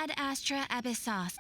Ad Astra Abyssos.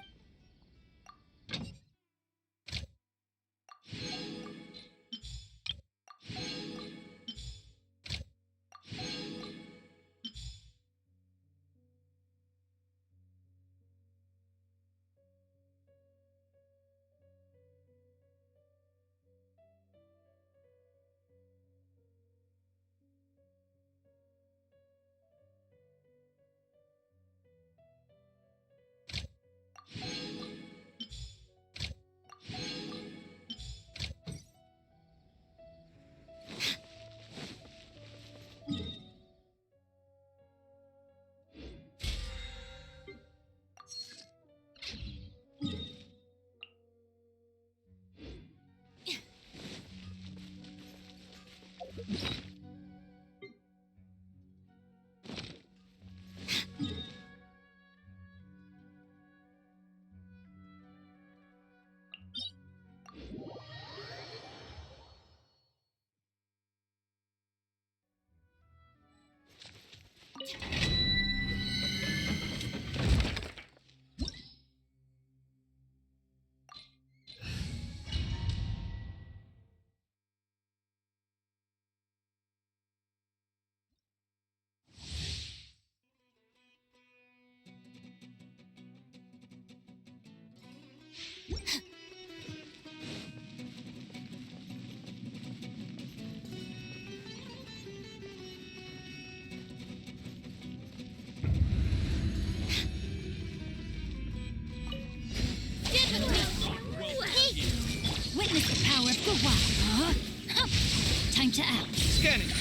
Witness the power of the wild, huh? Time to act. Scanning.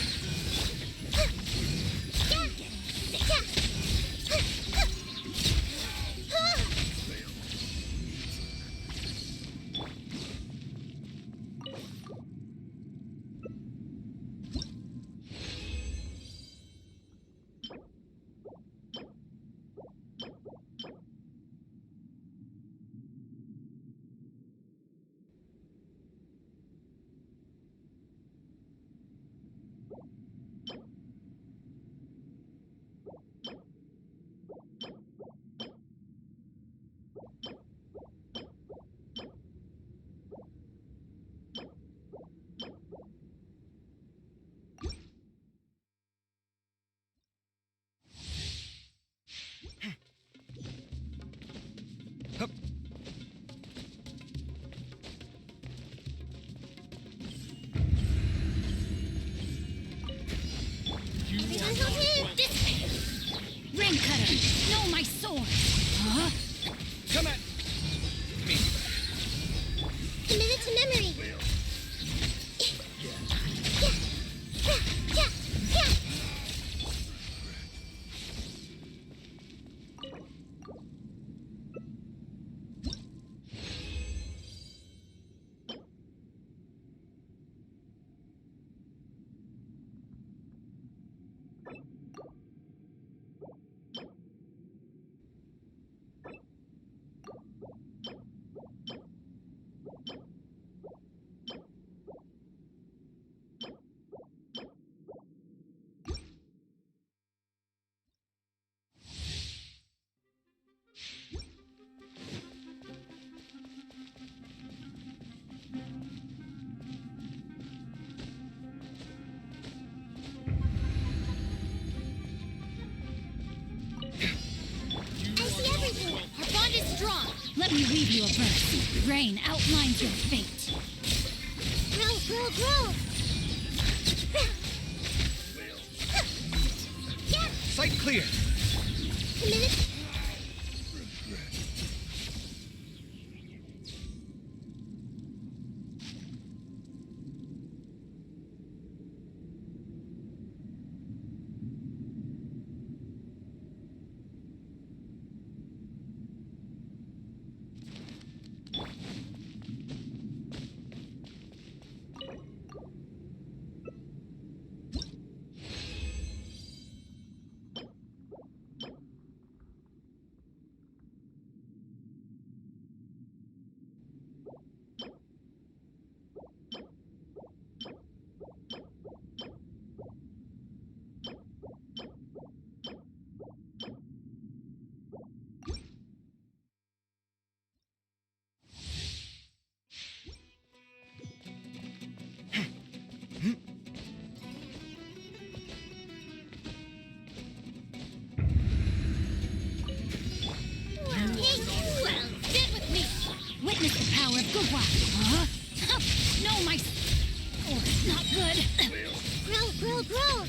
Hup. This way. Ring cutter, know my sword. Huh? Come at me. Committed to memory. Our bond is strong. Let me read you a verse. Rain outlines your fate. Grow. Sight clear. Committed. Good one. Huh? No, my... Oh, not good. Grow.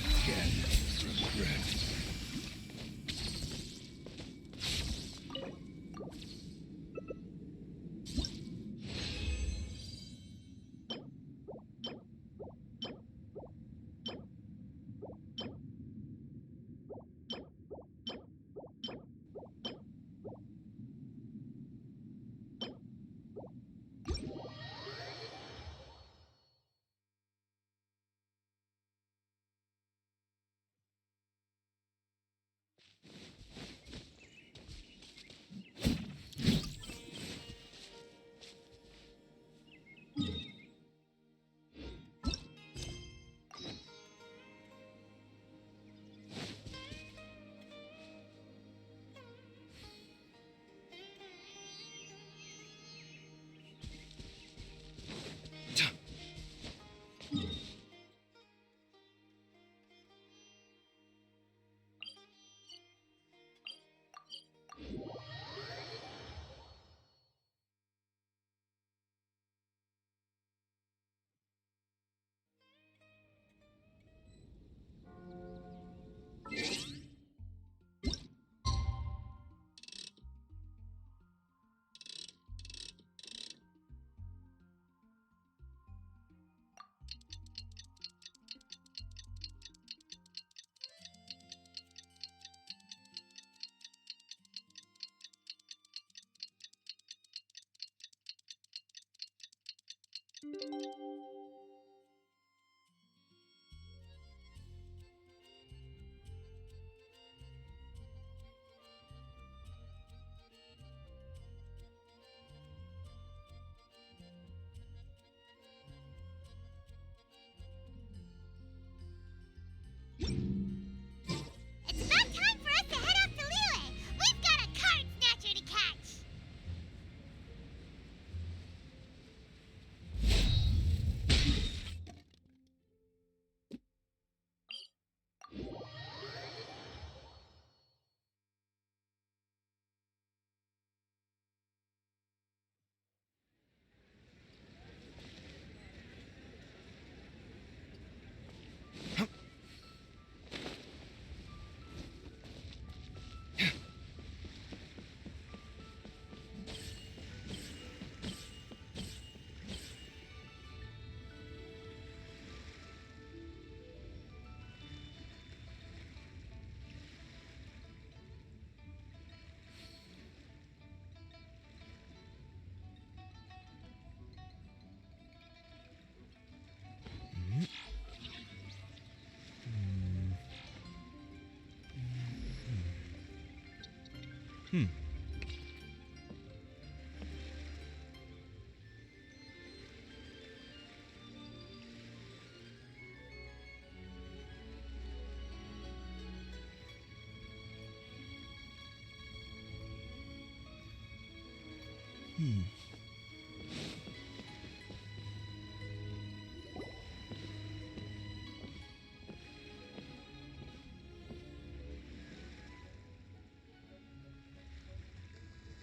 It's about time for us to head off to Liyue. We've got a card snatcher to catch.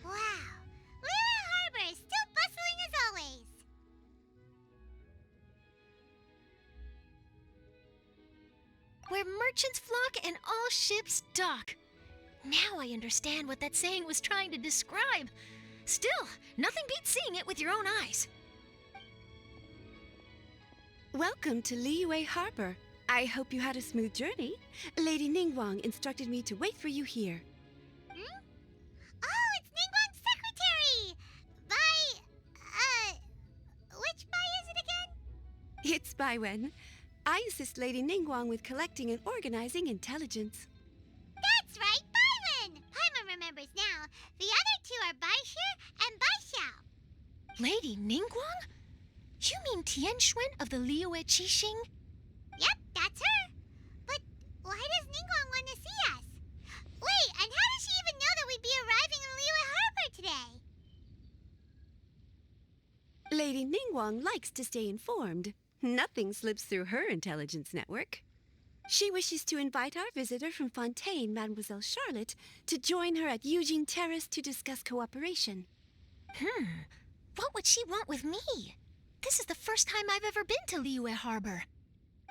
Wow, Liyue Harbor is still bustling as always. Where merchants flock and all ships dock. Now I understand what that saying was trying to describe. Still, nothing beats seeing it with your own eyes. Welcome to Liyue Harbor. I hope you had a smooth journey. Lady Ningguang instructed me to wait for you here. Oh, it's Ningguang's secretary! Which Bai is it again? It's Baiwen. I assist Lady Ningguang with collecting and organizing intelligence. That's right, Baiwen! Paimon remembers now. The other two are Baishir and Baishao. Lady Ningguang? You mean Tianxuan of the Liyue Qixing? Yep, that's her. But why does Ningguang want to see us? Wait, and how does she even know that we'd be arriving in Liyue Harbor today? Lady Ningguang likes to stay informed. Nothing slips through her intelligence network. She wishes to invite our visitor from Fontaine, Mademoiselle Charlotte, to join her at Eugene Terrace to discuss cooperation. What would she want with me? This is the first time I've ever been to Liyue Harbor.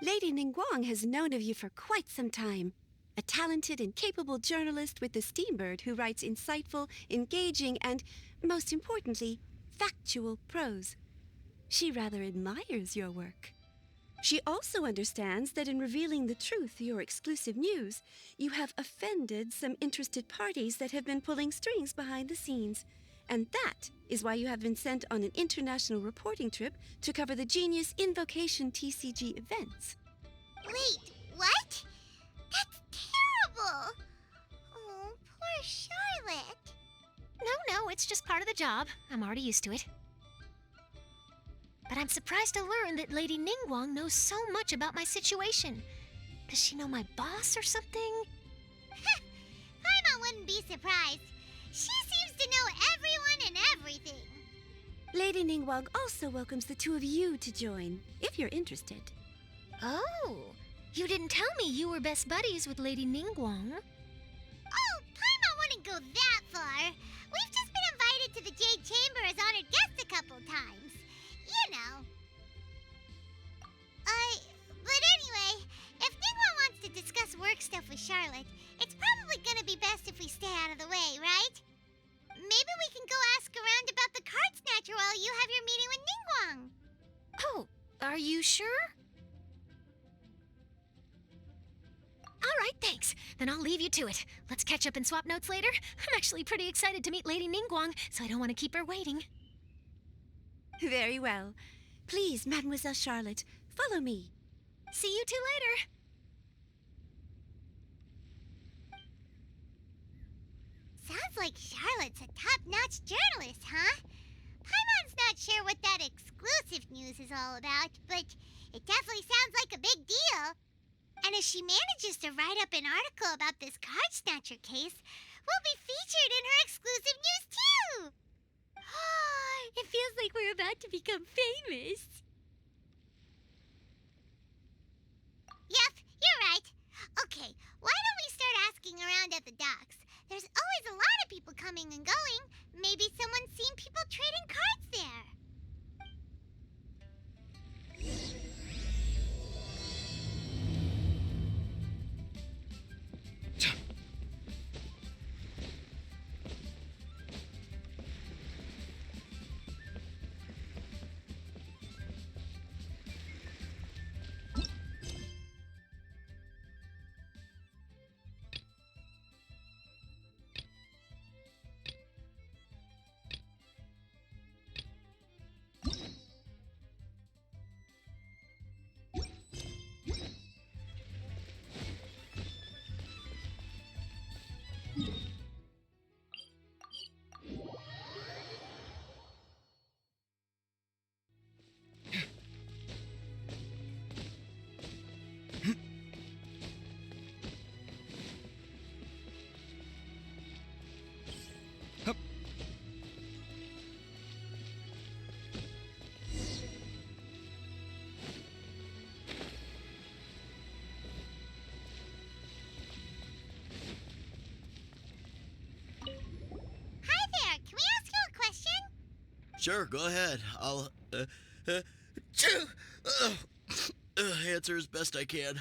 Lady Ningguang has known of you for quite some time. A talented and capable journalist with the Steambird who writes insightful, engaging, and, most importantly, factual prose. She rather admires your work. She also understands that in revealing the truth, your exclusive news, you have offended some interested parties that have been pulling strings behind the scenes. And that is why you have been sent on an international reporting trip to cover the Genius Invocation TCG events. Wait, what? That's terrible! Oh, poor Charlotte. No, it's just part of the job. I'm already used to it. But I'm surprised to learn that Lady Ningguang knows so much about my situation. Does she know my boss or something? Paimon wouldn't be surprised. She seems to know everyone and everything. Lady Ningguang also welcomes the two of you to join, if you're interested. Oh, you didn't tell me you were best buddies with Lady Ningguang. Oh, Paimon wouldn't go that far. We've just been invited to the Jade Chamber as honored guests a couple times. You know. But anyway, if Ningguang wants to discuss work stuff with Charlotte, it's probably gonna be best if we stay out of the way, right? Maybe we can go ask around about the card snatcher while you have your meeting with Ningguang. Oh, are you sure? All right, thanks. Then I'll leave you to it. Let's catch up and swap notes later. I'm actually pretty excited to meet Lady Ningguang, so I don't want to keep her waiting. Very well. Please, Mademoiselle Charlotte, follow me. See you two later. Sounds like Charlotte's a top-notch journalist, huh? Paimon's not sure what that exclusive news is all about, but it definitely sounds like a big deal. And if she manages to write up an article about this card snatcher case, we'll be featured in her exclusive news too! It feels like we're about to become famous. Yep, you're right. Okay, why don't we start asking around at the docks? There's always a lot of people coming and going. Maybe someone's seen people trading cards there. Hi there, can we ask you a question? Sure, go ahead. I'll answer as best I can.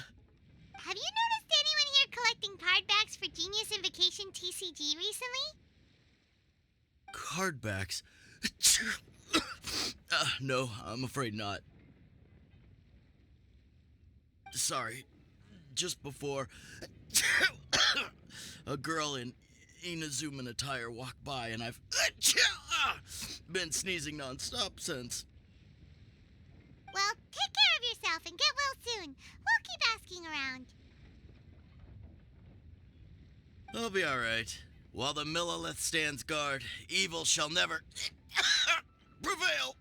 Have you noticed anyone here collecting card backs for Genius Invocation TCG recently? Card backs? No, I'm afraid not. Sorry. Just before, a girl in Inazuman attire walked by, and I've been sneezing nonstop since. Well, take care of yourself and get well soon. We'll keep asking around. I'll be alright. While the Millilith stands guard, evil shall never prevail.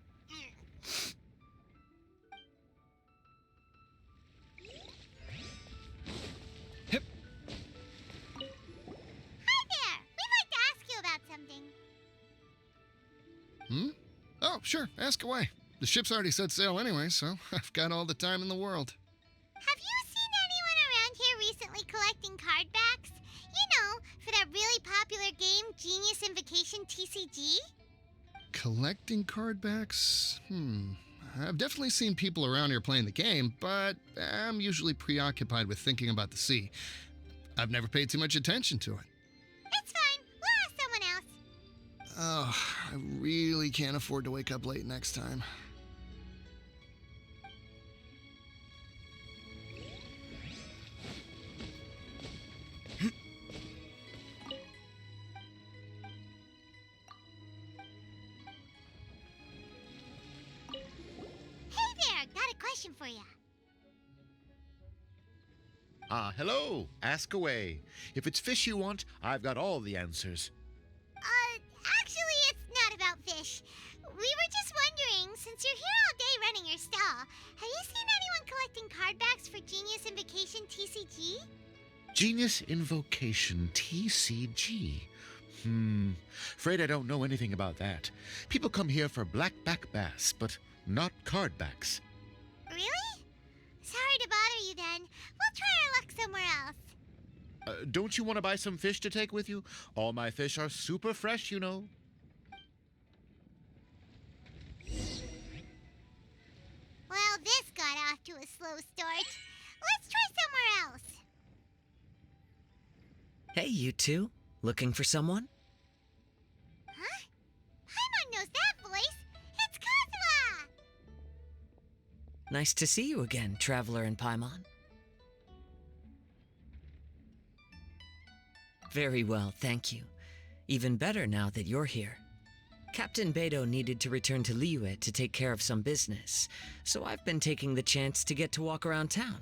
Hip. Hi there! We'd like to ask you about something. Oh, sure, ask away. The ship's already set sail anyway, so I've got all the time in the world. Have you seen anyone around here recently collecting card backs? You know, for that really popular game, Genius Invocation TCG? Collecting card backs? I've definitely seen people around here playing the game, but I'm usually preoccupied with thinking about the sea. I've never paid too much attention to it. It's fine. We'll ask someone else. Oh, I really can't afford to wake up late next time. Hey there, got a question for you. Hello. Ask away. If it's fish you want, I've got all the answers. Actually, it's not about fish. We were just wondering, since you're here all day running your stall, have you seen anyone collecting card backs for Genius Invocation TCG? Genius Invocation TCG. Afraid I don't know anything about that. People come here for blackback bass, but not card backs. Really? Sorry to bother you then. We'll try our luck somewhere else. Don't you want to buy some fish to take with you? All my fish are super fresh, you know. Well, this got off to a slow start. Let's try somewhere else. Hey, you two. Looking for someone? Huh? Paimon knows that voice. It's Kazuha! Nice to see you again, Traveler and Paimon. Very well, thank you. Even better now that you're here. Captain Beidou needed to return to Liyue to take care of some business, so I've been taking the chance to get to walk around town.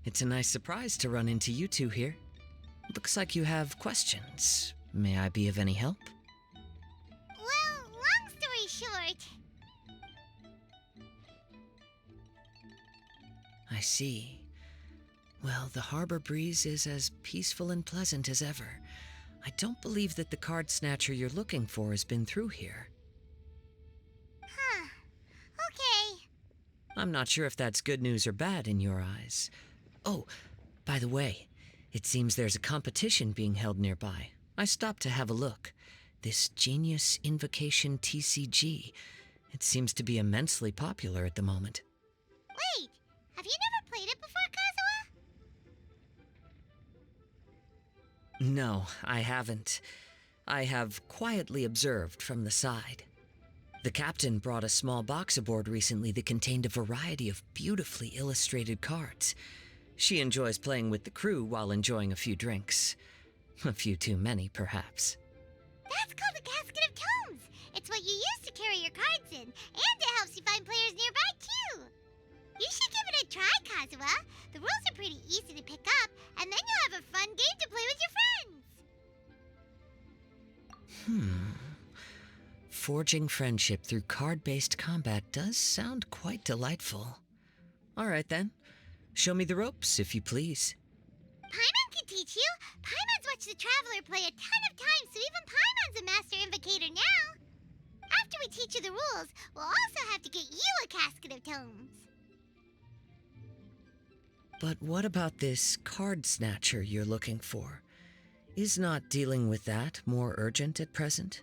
It's a nice surprise to run into you two here. Looks like you have questions. May I be of any help? Well, long story short, I see. Well, the harbor breeze is as peaceful and pleasant as ever. I don't believe that the card snatcher you're looking for has been through here. huh. Okay. I'm not sure if that's good news or bad in your eyes. Oh, by the way, it seems there's a competition being held nearby. I stopped to have a look. This Genius Invocation TCG. It seems to be immensely popular at the moment. Wait, have you never played it before, Kazuha? No, I haven't. I have quietly observed from the side. The captain brought a small box aboard recently that contained a variety of beautifully illustrated cards. She enjoys playing with the crew while enjoying a few drinks. A few too many, perhaps. That's called a casket of tomes. It's what you use to carry your cards in, and it helps you find players nearby, too. You should give it a try, Kazuha. The rules are pretty easy to pick up, and then you'll have a fun game to play with your friends. Forging friendship through card-based combat does sound quite delightful. All right, then. Show me the ropes, if you please. Paimon can teach you. Paimon's watched the Traveler play a ton of times, so even Paimon's a master invocator now. After we teach you the rules, we'll also have to get you a casket of tomes. But what about this card snatcher you're looking for? Is not dealing with that more urgent at present?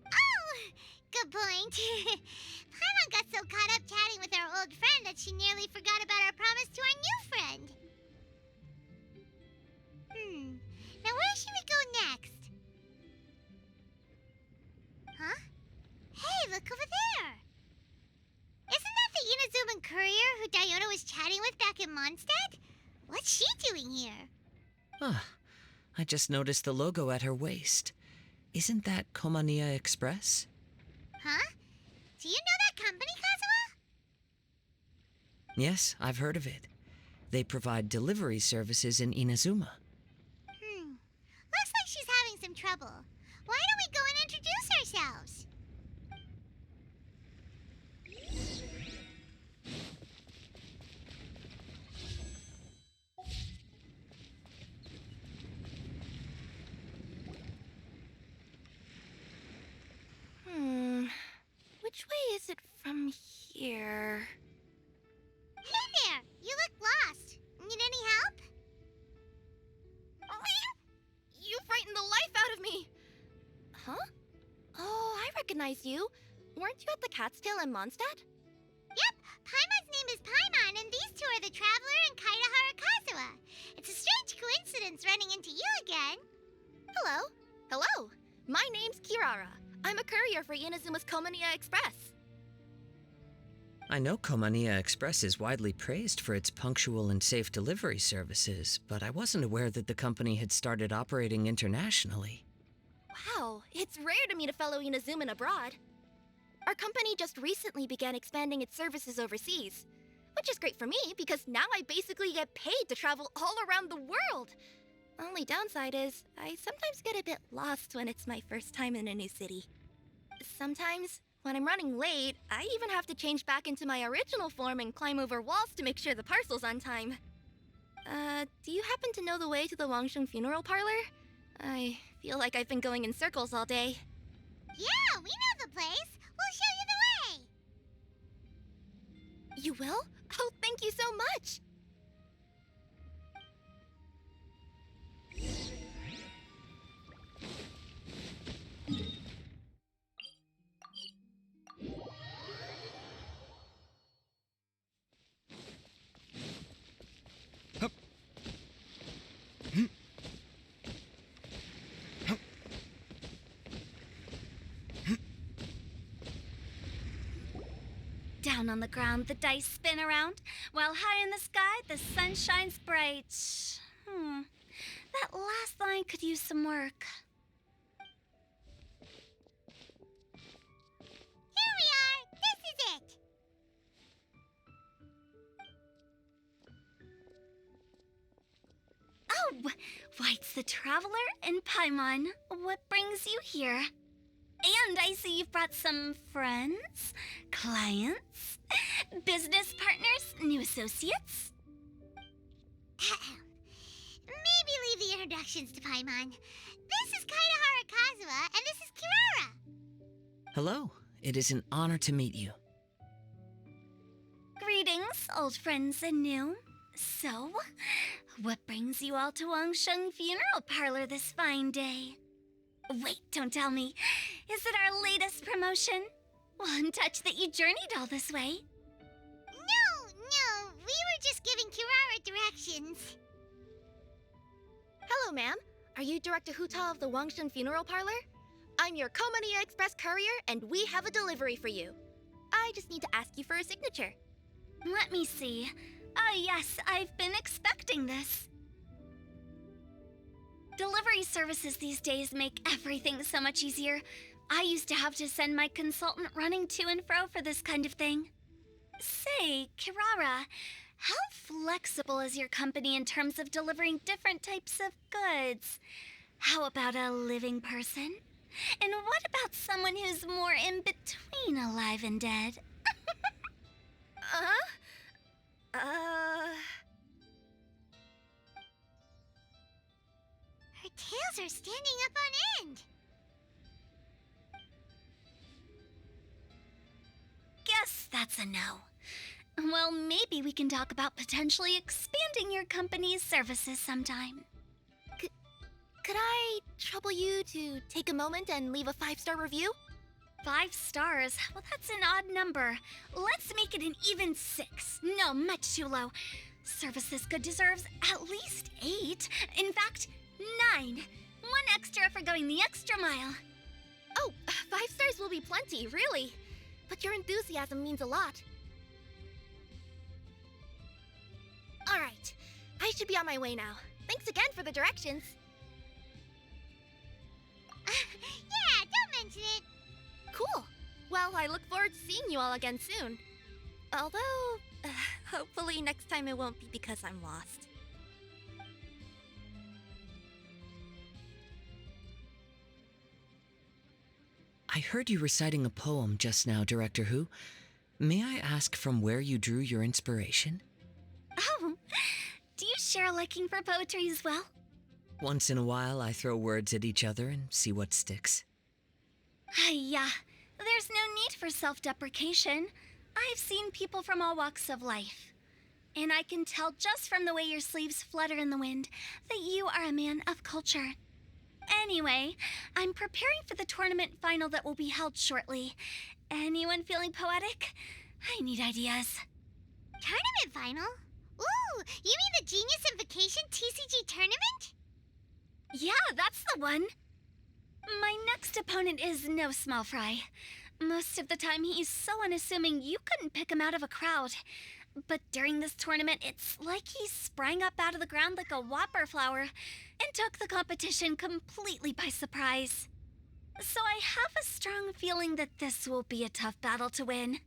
Oh, good point. Paimon got so caught up chatting with our old friend that she nearly forgot about our promise to our new friend. Now where should we go next? Huh? Hey, look over there! Isn't that the Inazuman courier who Diona was chatting with back in Mondstadt? What's she doing here? Ah, I just noticed the logo at her waist. Isn't that Komania Express? Huh? Do you know that company, Kazuha? Yes, I've heard of it. They provide delivery services in Inazuma. Looks like she's having some trouble. Why don't we go and introduce ourselves? Which way is it from here? Hey there! You look lost. Need any help? You frightened the life out of me! Huh? Oh, I recognize you. weren't you at the Catskill in Mondstadt? Yep, Paimon's name is Paimon, and these two are the Traveler and Kaida Harakazawa. It's a strange coincidence running into you again. Hello. Hello. My name's Kirara. I'm a courier for Inazuma's Komaniya Express. I know Komaniya Express is widely praised for its punctual and safe delivery services, but I wasn't aware that the company had started operating internationally. Wow, it's rare to meet a fellow Inazuman abroad. Our company just recently began expanding its services overseas, which is great for me because now I basically get paid to travel all around the world. Only downside is I sometimes get a bit lost when it's my first time in a new city. Sometimes, when I'm running late, I even have to change back into my original form and climb over walls to make sure the parcel's on time. Do you happen to know the way to the Wangsheng funeral parlor? I feel like I've been going in circles all day. Yeah, we know the place. We'll show you the way. You will? Oh, thank you so much! Down on the ground, the dice spin around, while high in the sky, the sun shines bright. That last line could use some work. Here we are. This is it. Oh, why, it's the Traveler and Paimon. What brings you here? And I see you've brought some friends, clients, business partners, new associates. Maybe leave the introductions to Paimon. This is Kaida Harakazawa, and this is Kirara. Hello, it is an honor to meet you. Greetings, old friends and new. So, what brings you all to Wangsheng Funeral Parlor this fine day? Wait, don't tell me. Is it our latest promotion? Well, I'm touched that you journeyed all this way. No, we were just giving Kirara directions. Hello, ma'am. Are you Director Huta of the Wangsheng Funeral Parlor? I'm your Komaniya Express courier, and we have a delivery for you. I just need to ask you for a signature. Let me see. Oh, yes, I've been expecting this. Delivery services these days make everything so much easier. I used to have to send my consultant running to and fro for this kind of thing. Say, Kirara, how flexible is your company in terms of delivering different types of goods? How about a living person? And what about someone who's more in between alive and dead? Her tails are standing up on end. Guess that's a no. Well, maybe we can talk about potentially expanding your company's services sometime. Could I trouble you to take a moment and leave a 5-star review? 5 stars? Well, that's an odd number. Let's make it an even 6. No, much too low. Service this good deserves at least 8. In fact, 9. 1 extra for going the extra mile. Oh, 5 stars will be plenty, really. But your enthusiasm means a lot. All right, I should be on my way now. Thanks again for the directions. Yeah, don't mention it. Cool. Well, I look forward to seeing you all again soon. Although, hopefully next time it won't be because I'm lost. I heard you reciting a poem just now, Director Who. May I ask from where you drew your inspiration? Oh, do you share a liking for poetry as well? Once in a while, I throw words at each other and see what sticks. Yeah, there's no need for self-deprecation. I've seen people from all walks of life. And I can tell just from the way your sleeves flutter in the wind that you are a man of culture. Anyway, I'm preparing for the tournament final that will be held shortly. Anyone feeling poetic? I need ideas. Tournament final? Ooh, you mean the Genius Invocation TCG tournament? Yeah, that's the one. My next opponent is no small fry. Most of the time, he's so unassuming you couldn't pick him out of a crowd. But during this tournament, it's like he sprang up out of the ground like a whopper flower and took the competition completely by surprise. So I have a strong feeling that this will be a tough battle to win.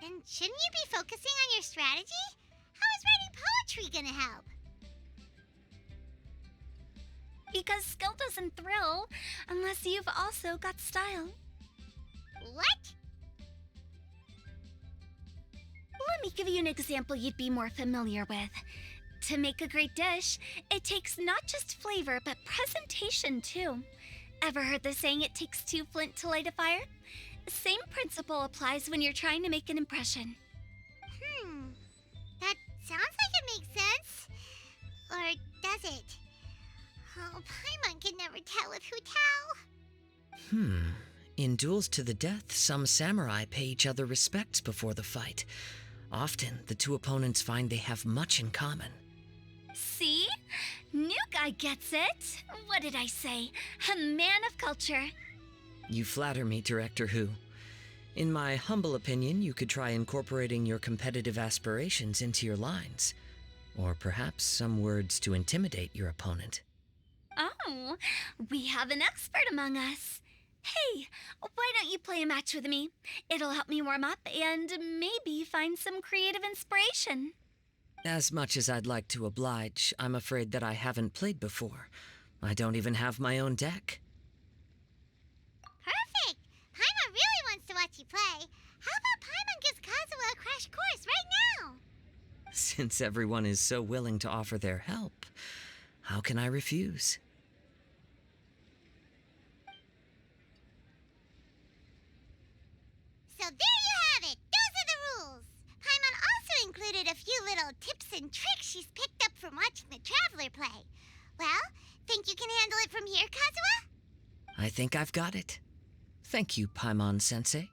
And shouldn't you be focusing on your strategy? How is writing poetry gonna help? Because skill doesn't thrill unless you've also got style. What? Let me give you an example you'd be more familiar with. To make a great dish, it takes not just flavor, but presentation too. Ever heard the saying, it takes two flint to light a fire? Same principle applies when you're trying to make an impression. That sounds like it makes sense. Or does it? Oh, Paimon can never tell with Hu Tao. In duels to the death, some samurai pay each other respects before the fight. Often, the two opponents find they have much in common. See? New guy gets it. What did I say? A man of culture. You flatter me, Director Who. In my humble opinion, you could try incorporating your competitive aspirations into your lines. Or perhaps some words to intimidate your opponent. Oh, we have an expert among us. Hey, why don't you play a match with me? It'll help me warm up and maybe find some creative inspiration. As much as I'd like to oblige, I'm afraid that I haven't played before. I don't even have my own deck. Perfect! Paimon really wants to watch you play. How about Paimon gives Kazuha a crash course right now? Since everyone is so willing to offer their help, how can I refuse? So there you have it. Those are the rules. Paimon also included a few little tips and tricks she's picked up from watching the Traveler play. Well, think you can handle it from here, Kazuha? I think I've got it. Thank you, Paimon-sensei.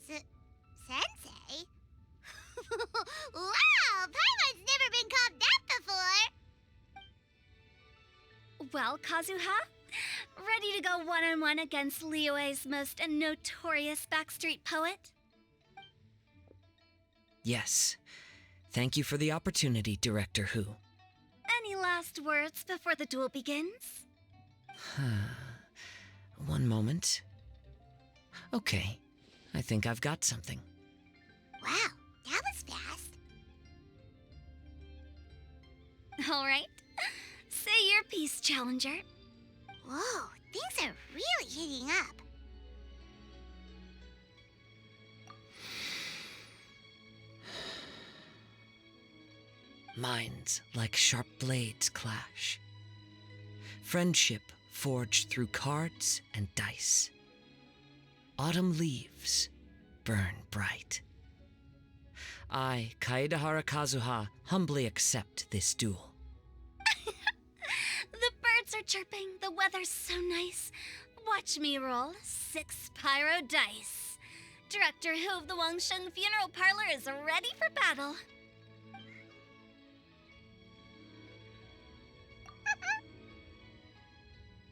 Sensei? Wow! Paimon's never been called that before! Well, Kazuha, ready to go one-on-one against Liyue's most notorious backstreet poet? Yes. Thank you for the opportunity, Director Who. Any last words before the duel begins? One moment. Okay, I think I've got something. Wow, that was fast. All right. Say your piece, Challenger. Whoa, things are really heating up. Minds like sharp blades clash. Friendship forged through cards and dice. Autumn leaves burn bright. I, Kaedahara Kazuha, humbly accept this duel. The birds are chirping, the weather's so nice. Watch me roll 6 pyro dice. Director Who of the Wangsheng Funeral Parlor is ready for battle.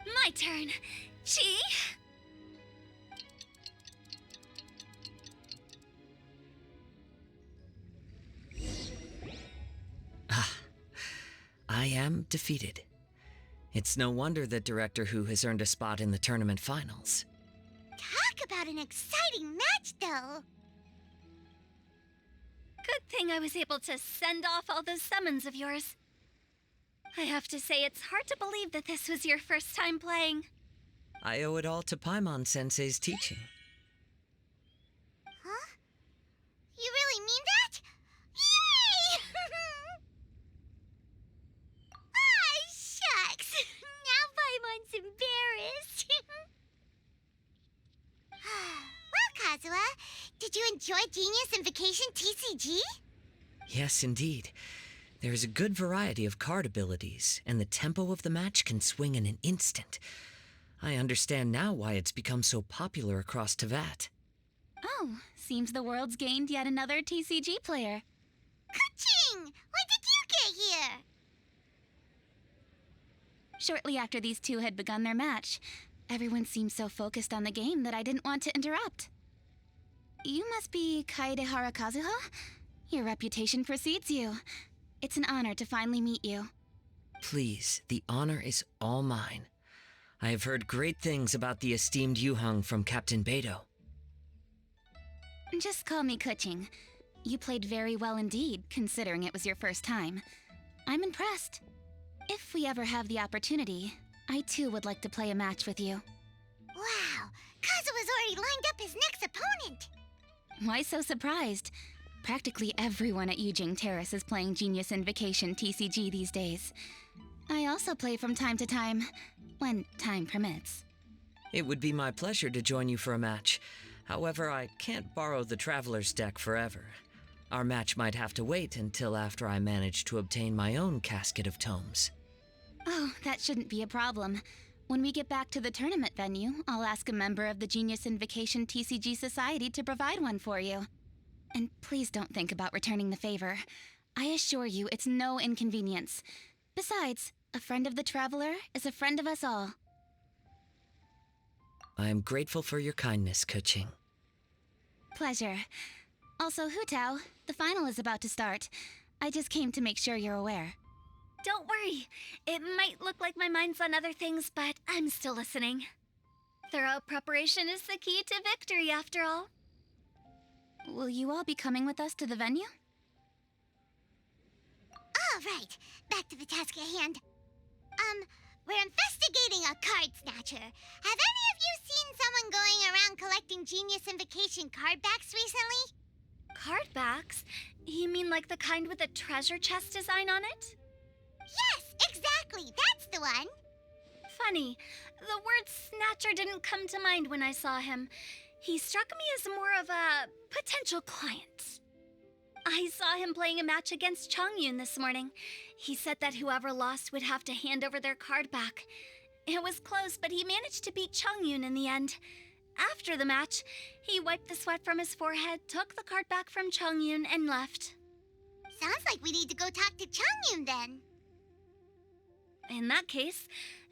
My turn. Chi? I am defeated. It's no wonder that Director Who has earned a spot in the tournament finals. Talk about an exciting match, though. Good thing I was able to send off all those summons of yours. I have to say, it's hard to believe that this was your first time playing. I owe it all to Paimon-sensei's teaching. Huh? You really mean that? Yay! Ah, shucks. Now Paimon's embarrassed. Well, Kazuha, did you enjoy Genius Invocation TCG? Yes, indeed. There's a good variety of card abilities, and the tempo of the match can swing in an instant. I understand now why it's become so popular across Tevat. Oh, seems the world's gained yet another TCG player. Ka-ching! When did you get here? Shortly after these two had begun their match, everyone seemed so focused on the game that I didn't want to interrupt. You must be Kaede Harakazuha? Your reputation precedes you. It's an honor to finally meet you. Please, the honor is all mine. I have heard great things about the esteemed Yuhang from Captain Beidou. Just call me Kuching. You played very well indeed, considering it was your first time. I'm impressed. If we ever have the opportunity, I too would like to play a match with you. Wow, Kazuha's already lined up his next opponent. Why so surprised? Practically everyone at Yujing Terrace is playing Genius Invocation TCG these days. I also play from time to time, when time permits. It would be my pleasure to join you for a match. However, I can't borrow the Traveler's deck forever. Our match might have to wait until after I manage to obtain my own casket of tomes. Oh, that shouldn't be a problem. When we get back to the tournament venue, I'll ask a member of the Genius Invocation TCG Society to provide one for you. And please don't think about returning the favor. I assure you it's no inconvenience. Besides, a friend of the Traveler is a friend of us all. I am grateful for your kindness, Kuching. Pleasure. Also, Hutao, the final is about to start. I just came to make sure you're aware. Don't worry. It might look like my mind's on other things, but I'm still listening. Thorough preparation is the key to victory, after all. Will you all be coming with us to the venue? All right, back to the task at hand. We're investigating a card snatcher. Have any of you seen someone going around collecting Genius Invocation card backs recently? Card backs? You mean like the kind with a treasure chest design on it? Yes, exactly. That's the one. Funny, the word Snatcher didn't come to mind when I saw him. He struck me as more of a potential client. I saw him playing a match against Chongyun this morning. He said that whoever lost would have to hand over their card back. It was close, but he managed to beat Chongyun in the end. After the match, he wiped the sweat from his forehead, took the card back from Chongyun, and left. Sounds like we need to go talk to Chongyun then. In that case,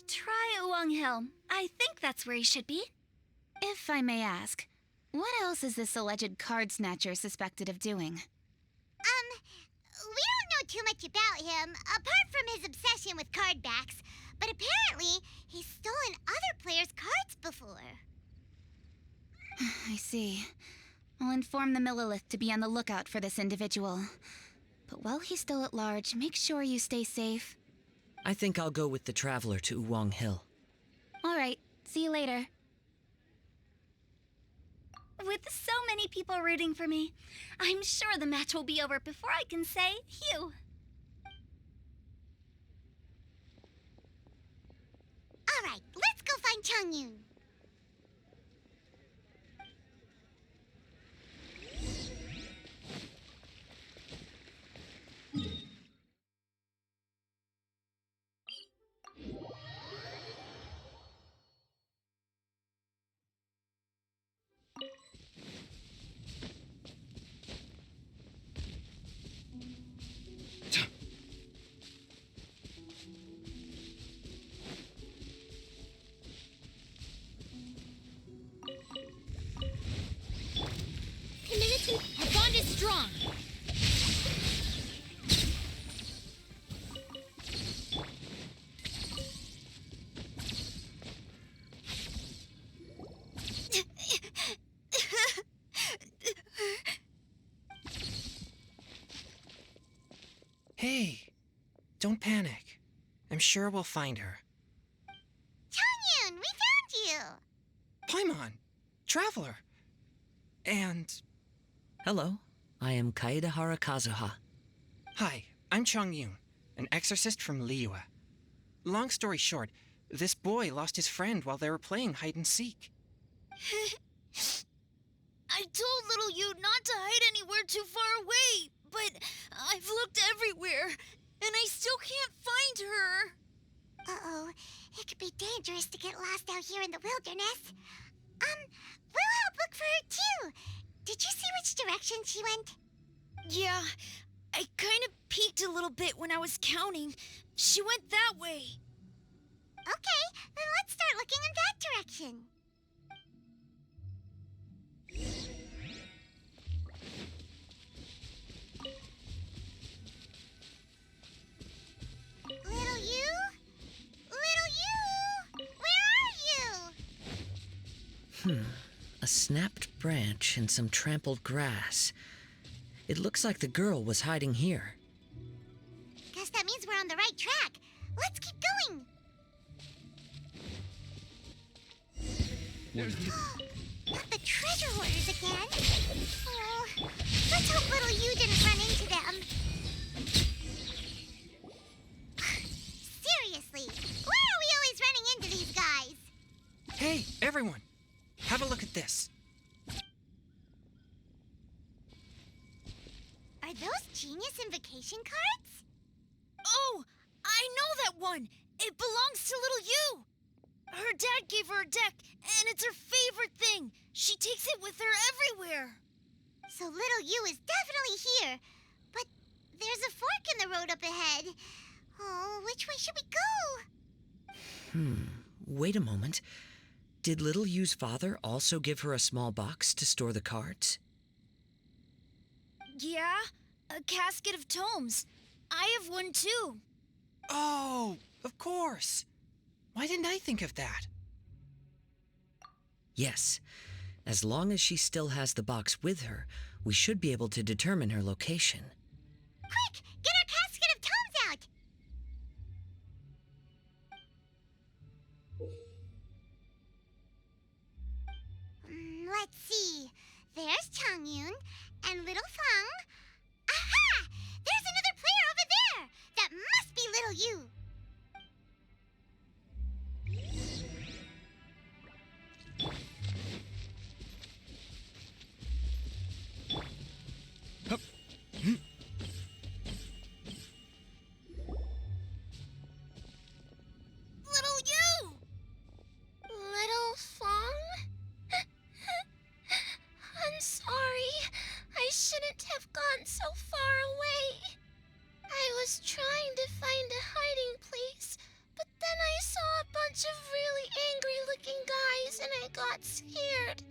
try Uwang Hill. I think that's where he should be. If I may ask, what else is this alleged card snatcher suspected of doing? We don't know too much about him, apart from his obsession with card backs, but apparently he's stolen other players' cards before. I see. I'll inform the Millilith to be on the lookout for this individual. But while he's still at large, make sure you stay safe. I think I'll go with the Traveler to Uwang Hill. All right, see you later. With so many people rooting for me, I'm sure the match will be over before I can say phew. All right, let's go find Chongyun. Our bond is strong. Hey, don't panic. I'm sure we'll find her. Chongyun, we found you! Paimon, Traveler, and... Hello, I am Kaede Harakazuha. Hi, I'm Chongyun, an exorcist from Liyue. Long story short, this boy lost his friend while they were playing hide-and-seek. I told little you not to hide anywhere too far away, but I've looked everywhere, and I still can't find her. Uh-oh. It could be dangerous to get lost out here in the wilderness. We'll help look for her, too. Did you see which direction she went? Yeah, I kind of peeked a little bit when I was counting. She went that way. Okay, then let's start looking in that direction. Little you? Little you? Where are you? A snapped branch and some trampled grass. It looks like the girl was hiding here. Guess that means we're on the right track. Let's keep going. Not the treasure hoarders again. Oh, let's hope little you didn't run into them. Seriously, why are we always running into these guys? Hey, everyone! Have a look at this. Are those genius invocation cards? Oh, I know that one. It belongs to little you. Her dad gave her a deck, and it's her favorite thing. She takes it with her everywhere. So little you is definitely here. But there's a fork in the road up ahead. Oh, which way should we go? Wait a moment. Did Little Yu's father also give her a small box to store the cards? Yeah, a casket of tomes. I have one too. Oh, of course. Why didn't I think of that? Yes. As long as she still has the box with her, we should be able to determine her location. Quick, get our casket of tomes out. Let's see. There's Changyun and Little Fang. Aha! There's another player over there. That must be Little You. Hup. Little you! Little Fang? I'm sorry. I shouldn't have gone so far away. I was trying to find a hiding place, but then I saw a bunch of really angry-looking guys and I got scared.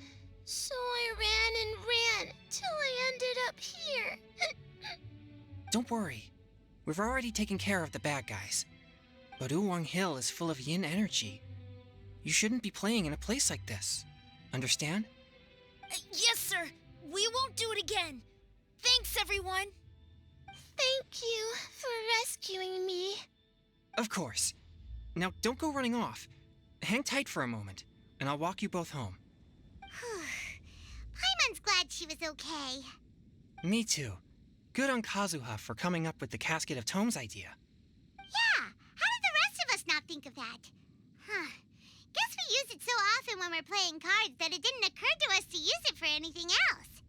So I ran and ran till I ended up here. Don't worry. We've already taken care of the bad guys. But Uwang Hill is full of yin energy. You shouldn't be playing in a place like this. Understand? Yes, sir. We won't do it again. Thanks, everyone. Thank you for rescuing me. Of course. Now, don't go running off. Hang tight for a moment, and I'll walk you both home. Paimon's glad she was okay. Me too. Good on Kazuha for coming up with the Casket of Tomes idea. Yeah, how did the rest of us not think of that? Guess we use it so often when we're playing cards that it didn't occur to us to use it for anything else.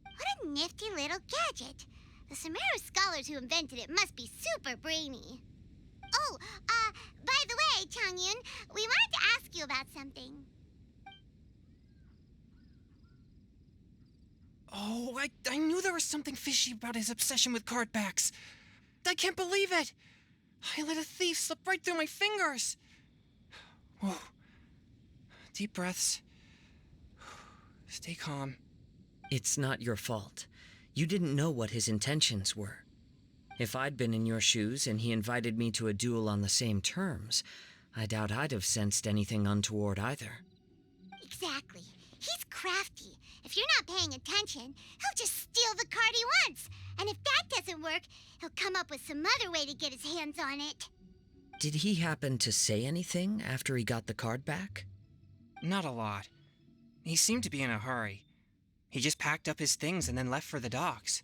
What a nifty little gadget. The Sumeru scholars who invented it must be super brainy. Oh, by the way, Changyun, we wanted to ask you about something. Oh, I knew there was something fishy about his obsession with card backs. I can't believe it! I let a thief slip right through my fingers! Whoa. Deep breaths. Stay calm. It's not your fault. You didn't know what his intentions were. If I'd been in your shoes and he invited me to a duel on the same terms, I doubt I'd have sensed anything untoward either. Exactly. He's crafty. If you're not paying attention, he'll just steal the card he wants. And if that doesn't work, he'll come up with some other way to get his hands on it. Did he happen to say anything after he got the card back? Not a lot. He seemed to be in a hurry. He just packed up his things and then left for the docks.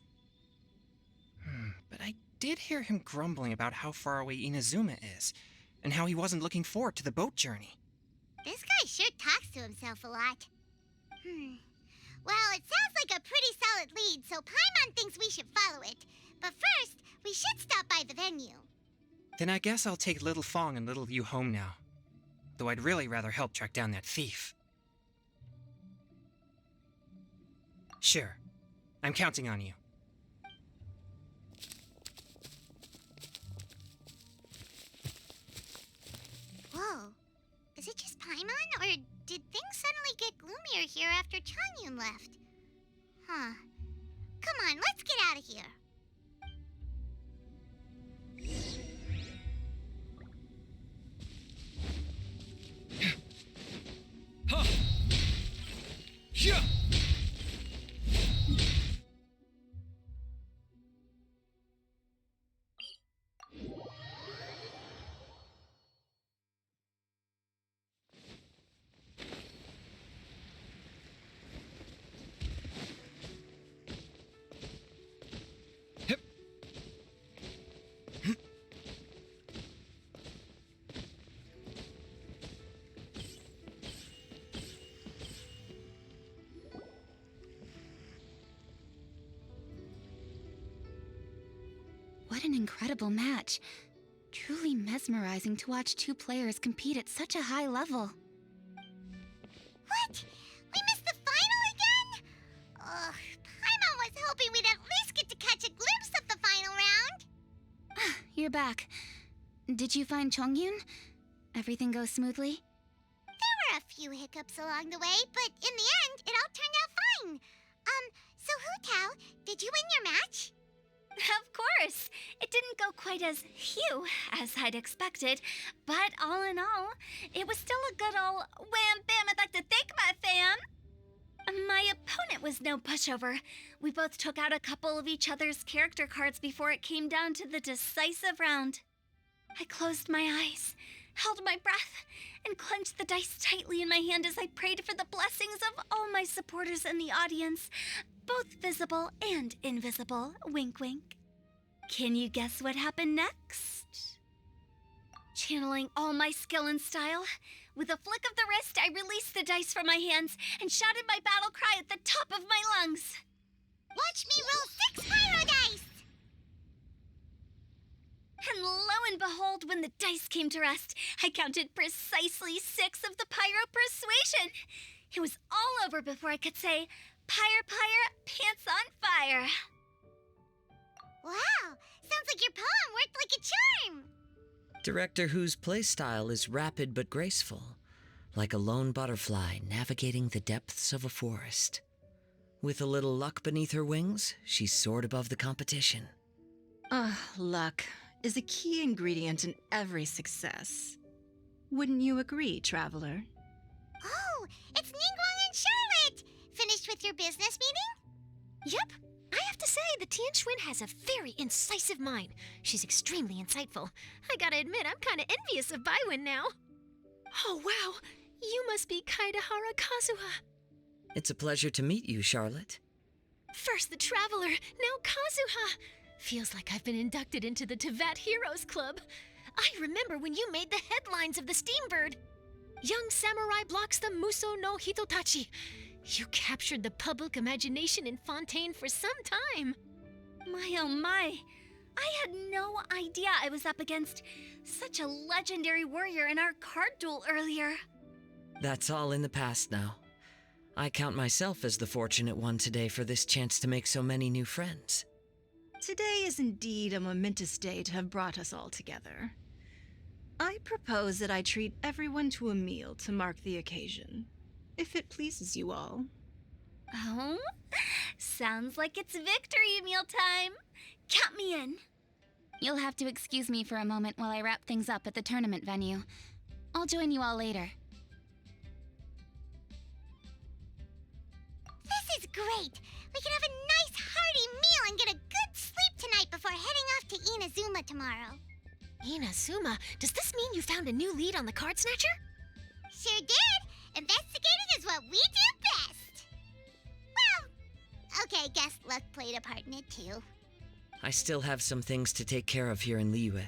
But I did hear him grumbling about how far away Inazuma is, and how he wasn't looking forward to the boat journey. This guy sure talks to himself a lot. Well, it sounds like a pretty solid lead, so Paimon thinks we should follow it. But first, we should stop by the venue. Then I guess I'll take Little Fong and Little Yu home now. Though I'd really rather help track down that thief. Sure. I'm counting on you. Whoa. Is it just Paimon, or did things suddenly get gloomier here after Changyun left? Huh. Come on, let's get out of here. Huh. Yeah. Hip. What an incredible match. Truly mesmerizing to watch two players compete at such a high level. What? We missed the final again? Ugh, Paimon was hoping we'd at least get to catch a glimpse of the final round. You're back. Did you find Chongyun? Everything go smoothly? There were a few hiccups along the way, but in the end, it all turned out fine. So Hu Tao, did you win your match? Of course! It didn't go quite as phew as I'd expected, but all in all, it was still a good ol' wham bam I'd like to thank my fam! My opponent was no pushover. We both took out a couple of each other's character cards before it came down to the decisive round. I closed my eyes, held my breath, and clenched the dice tightly in my hand as I prayed for the blessings of all my supporters in the audience, both visible and invisible. Wink, wink. Can you guess what happened next? Channeling all my skill and style, with a flick of the wrist, I released the dice from my hands and shouted my battle cry at the top of my lungs. Watch me roll 6 pyro dice! And lo and behold, when the dice came to rest, I counted precisely 6 of the pyro persuasion. It was all over before I could say, "Pyre, pyre, pants on fire." Wow, sounds like your poem worked like a charm. Director Who's playstyle is rapid but graceful, like a lone butterfly navigating the depths of a forest. With a little luck beneath her wings, she soared above the competition. Luck is a key ingredient in every success. Wouldn't you agree, Traveler? Oh, it's Ningguang and Charlotte! Finished with your business meeting? Yep. I have to say, the Tian Schwinn has a very incisive mind. She's extremely insightful. I gotta admit, I'm kinda envious of Baiwen now. Oh, wow. You must be Kaidahara Kazuha. It's a pleasure to meet you, Charlotte. First the Traveler, now Kazuha. Feels like I've been inducted into the Tevat Heroes Club. I remember when you made the headlines of the Steambird. Young samurai blocks the Muso no Hitotachi. You captured the public imagination in Fontaine for some time. My oh my. I had no idea I was up against such a legendary warrior in our card duel earlier. That's all in the past now. I count myself as the fortunate one today for this chance to make so many new friends. Today is indeed a momentous day to have brought us all together. I propose that I treat everyone to a meal to mark the occasion, if it pleases you all. Oh? Sounds like it's victory mealtime. Count me in. You'll have to excuse me for a moment while I wrap things up at the tournament venue. I'll join you all later. This is great! We can have a nice hearty meal and get a good sleep tonight before heading off to Inazuma tomorrow. Inazuma, does this mean you found a new lead on the Card Snatcher? Sure did! Investigating is what we do best! Well, okay, guess luck played a part in it too. I still have some things to take care of here in Liyue,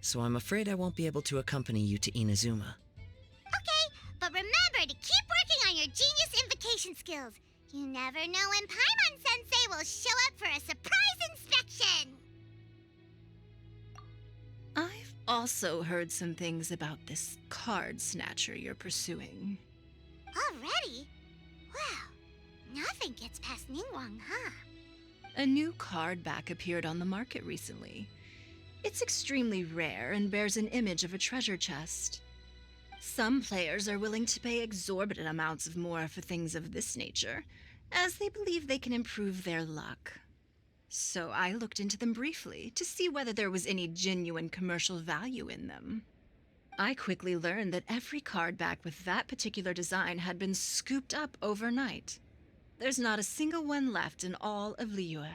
so I'm afraid I won't be able to accompany you to Inazuma. Okay, but remember to keep working on your genius invocation skills. You never know when Paimon-sensei will show up for a surprise inspection! I've also heard some things about this card snatcher you're pursuing. Already? Wow, nothing gets past Ningguang, huh? A new card back appeared on the market recently. It's extremely rare and bears an image of a treasure chest. Some players are willing to pay exorbitant amounts of more for things of this nature, as they believe they can improve their luck. So I looked into them briefly to see whether there was any genuine commercial value in them. I quickly learned that every card back with that particular design had been scooped up overnight. There's not a single one left in all of Liyue.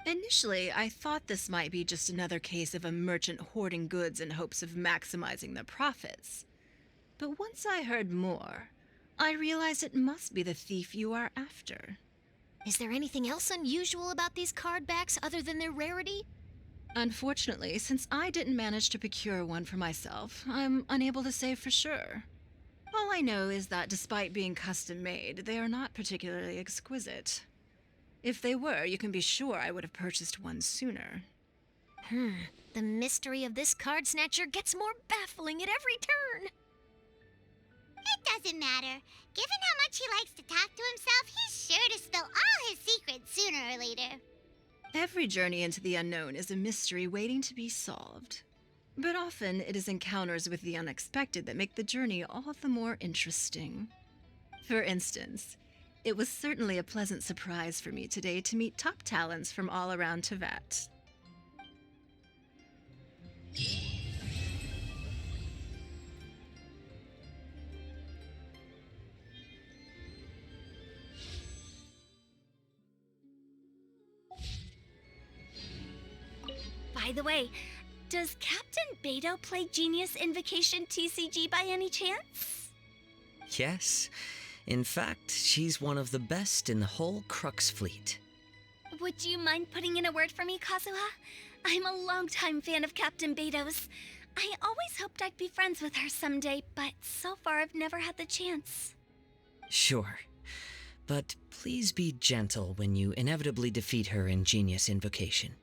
Initially, I thought this might be just another case of a merchant hoarding goods in hopes of maximizing their profits. But once I heard more, I realized it must be the thief you are after. Is there anything else unusual about these card backs other than their rarity? Unfortunately, since I didn't manage to procure one for myself, I'm unable to say for sure. All I know is that despite being custom-made, they are not particularly exquisite. If they were, you can be sure I would have purchased one sooner. The mystery of this card snatcher gets more baffling at every turn. It doesn't matter. Given how much he likes to talk to himself, he's sure to spill all his secrets sooner or later. Every journey into the unknown is a mystery waiting to be solved. But often it is encounters with the unexpected that make the journey all the more interesting. For instance, it was certainly a pleasant surprise for me today to meet top talents from all around Teyvat. By the way, does Captain Beidou play Genius Invocation TCG by any chance? Yes. In fact, she's one of the best in the whole Crux fleet. Would you mind putting in a word for me, Kazuha? I'm a longtime fan of Captain Beidou's. I always hoped I'd be friends with her someday, but so far I've never had the chance. Sure. But please be gentle when you inevitably defeat her in Genius Invocation.